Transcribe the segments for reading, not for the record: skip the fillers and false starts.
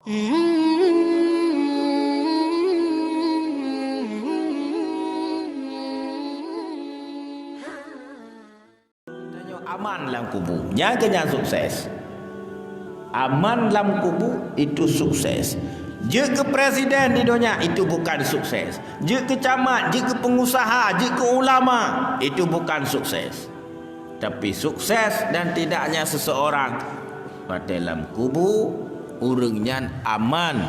Aman dalam kubur, nyaganya sukses. Aman dalam kubur itu sukses. Jika presiden di dunia itu bukan sukses. Jika camat, jika pengusaha, jika ulama itu bukan sukses. Tapi sukses dan tidaknya seseorang pada dalam kubur urangnya aman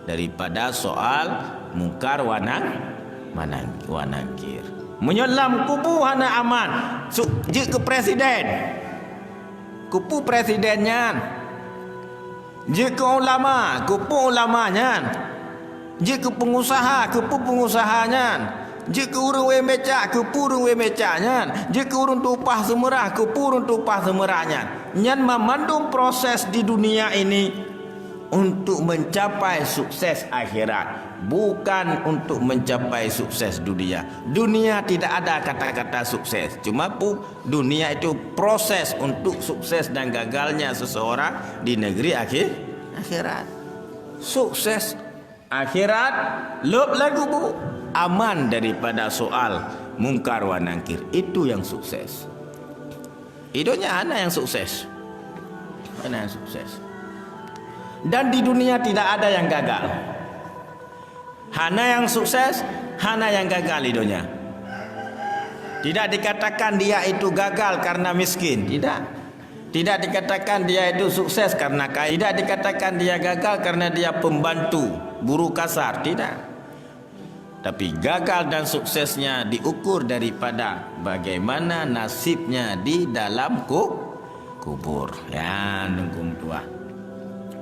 daripada soal mungkar wanangkir. Menyelam kubur hana aman. Jika presiden, kupu presidennya. Jika ulama, kupu ulamanya. Jika pengusaha, kupu pengusahanya. Jika urang wemecak, kupu urang wemecaknya. Jika urang tupah semerah, kupu urang tupah semerahnya. Nyan memandung proses di dunia ini untuk mencapai sukses akhirat, bukan untuk mencapai sukses dunia. Dunia tidak ada kata-kata sukses. Cuma dunia itu proses untuk sukses dan gagalnya seseorang di negeri akhirat. Sukses akhirat lep lagu bu aman daripada soal mungkar wa nangkir. Itu yang sukses. Hidupnya hana yang sukses. Hana yang sukses. Dan di dunia tidak ada yang gagal. Hana yang sukses, hana yang gagal di dunia. Tidak dikatakan dia itu gagal karena miskin. Tidak. Tidak dikatakan dia itu sukses karena kaya. Tidak dikatakan dia gagal karena dia pembantu, buruh kasar. Tidak. Tapi gagal dan suksesnya diukur daripada bagaimana nasibnya di dalam kubur. Ya, nunggu tua.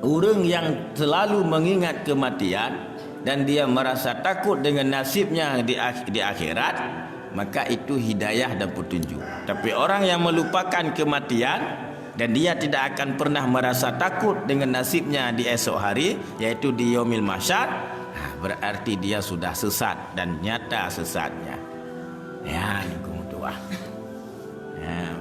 Orang yang selalu mengingat kematian dan dia merasa takut dengan nasibnya di akhirat, maka itu hidayah dan petunjuk. Tapi orang yang melupakan kematian dan dia tidak akan pernah merasa takut dengan nasibnya di esok hari, yaitu di yaumil mahsyar, berarti dia sudah sesat dan nyata sesatnya. Ya, ini tua. Ya.